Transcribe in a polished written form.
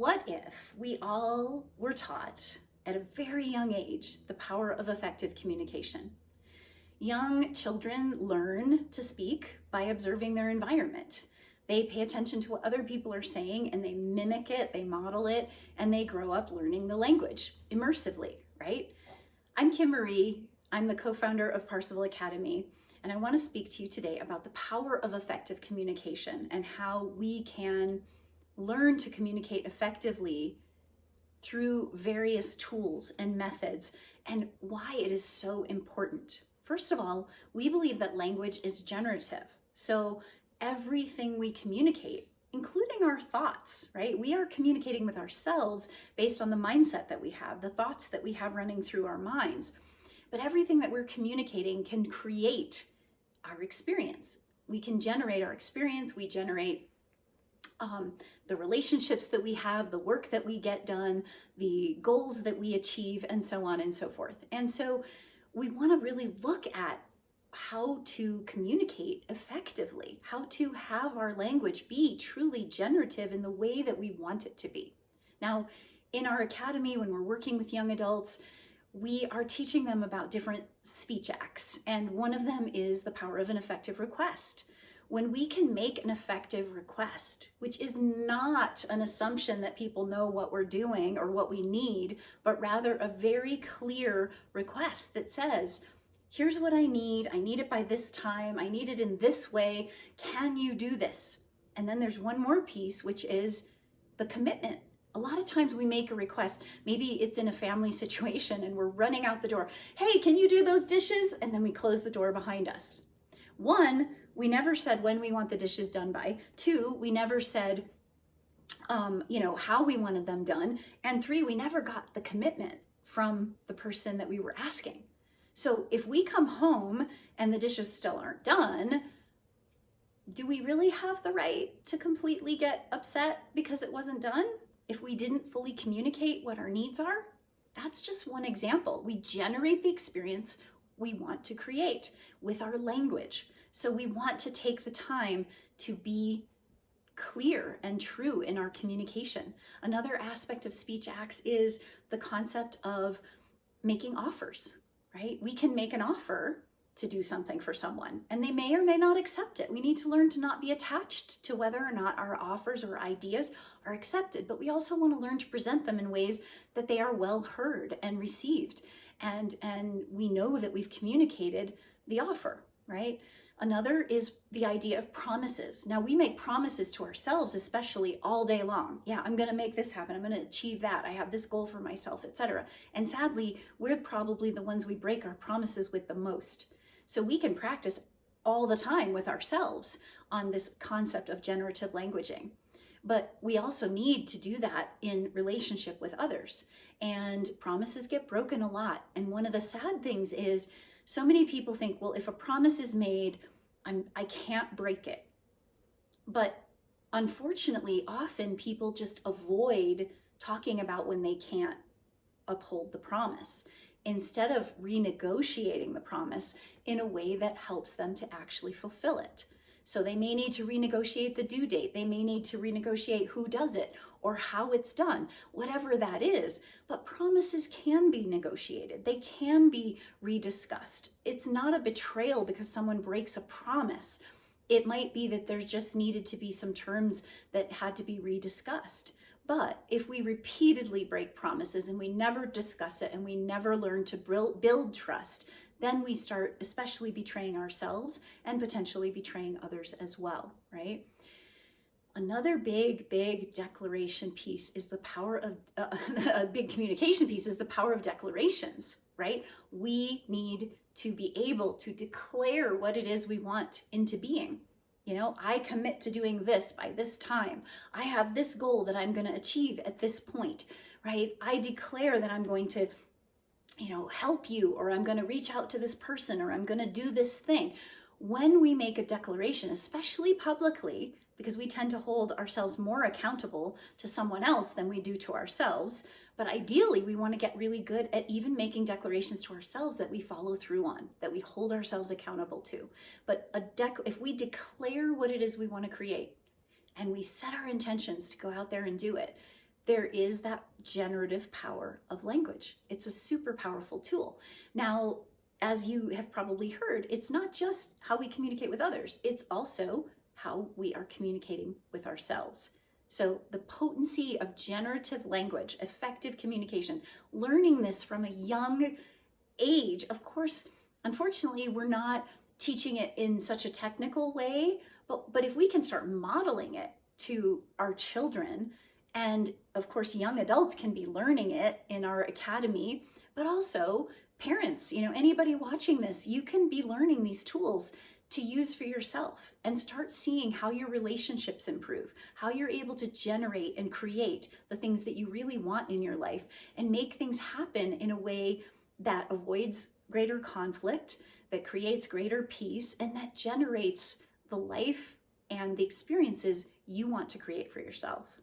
What if we all were taught at a very young age the power of effective communication? Young children learn to speak by observing their environment. They pay attention to what other people are saying and they mimic it, they model it, and they grow up learning the language immersively, right? I'm Kim Marie. I'm the co-founder of Parsifal Academy, and I want to speak to you today about the power of effective communication and how we can learn to communicate effectively through various tools and methods, and why it is so important. First of all, we believe that language is generative. So everything we communicate, including our thoughts, right? We are communicating with ourselves based on the mindset that we have, the thoughts that we have running through our minds. But everything that we're communicating can create our experience. We can generate our experience, we generate the relationships that we have, the work that we get done, the goals that we achieve, and so on and so forth. And so we want to really look at how to communicate effectively, how to have our language be truly generative in the way that we want it to be. Now, in our academy, when we're working with young adults, we are teaching them about different speech acts, and one of them is the power of an effective request. When we can make an effective request, which is not an assumption that people know what we're doing or what we need, but rather a very clear request that says, here's what I need it by this time, I need it in this way, can you do this? And then there's one more piece, which is the commitment. A lot of times we make a request, maybe it's in a family situation and we're running out the door, hey, can you do those dishes? And then we close the door behind us. One, we never said when we want the dishes done by. Two, we never said, how we wanted them done. And three, we never got the commitment from the person that we were asking. So if we come home and the dishes still aren't done, do we really have the right to completely get upset because it wasn't done? If we didn't fully communicate what our needs are? That's just one example. We generate the experience we want to create with our language. So we want to take the time to be clear and true in our communication. Another aspect of speech acts is the concept of making offers, right? We can make an offer to do something for someone and they may or may not accept it. We need to learn to not be attached to whether or not our offers or ideas are accepted, but we also want to learn to present them in ways that they are well heard and received. And we know that we've communicated the offer, right? Another is the idea of promises. Now, we make promises to ourselves, especially all day long. Yeah, I'm going to make this happen. I'm going to achieve that. I have this goal for myself, etc. And sadly, we're probably the ones we break our promises with the most. So we can practice all the time with ourselves on this concept of generative languaging. But we also need to do that in relationship with others. And promises get broken a lot. And one of the sad things is so many people think, well, if a promise is made, I can't break it. But unfortunately, often people just avoid talking about when they can't uphold the promise, instead of renegotiating the promise in a way that helps them to actually fulfill it. So they may need to renegotiate the due date. They may need to renegotiate who does it or how it's done, whatever that is. But promises can be negotiated. They can be rediscussed. It's not a betrayal because someone breaks a promise. It might be that there just needed to be some terms that had to be rediscussed. But if we repeatedly break promises and we never discuss it and we never learn to build trust, then we start especially betraying ourselves and potentially betraying others as well, right? Another big declaration piece is the power of, a big communication piece is the power of declarations, right? We need to be able to declare what it is we want into being. I commit to doing this by this time. I have this goal that I'm going to achieve at this point, right? I declare that I'm going to help you, or I'm going to reach out to this person, or I'm going to do this thing. When we make a declaration, especially publicly, because we tend to hold ourselves more accountable to someone else than we do to ourselves, but ideally we want to get really good at even making declarations to ourselves that we follow through on, that we hold ourselves accountable to. But if we declare what it is we want to create, and we set our intentions to go out there and do it, there is that generative power of language. It's a super powerful tool. Now, as you have probably heard, it's not just how we communicate with others, it's also how we are communicating with ourselves. So the potency of generative language, effective communication, learning this from a young age. Of course, unfortunately, we're not teaching it in such a technical way, but if we can start modeling it to our children, and of course, young adults can be learning it in our academy, but also parents, anybody watching this, you can be learning these tools to use for yourself and start seeing how your relationships improve, how you're able to generate and create the things that you really want in your life and make things happen in a way that avoids greater conflict, that creates greater peace, and that generates the life and the experiences you want to create for yourself.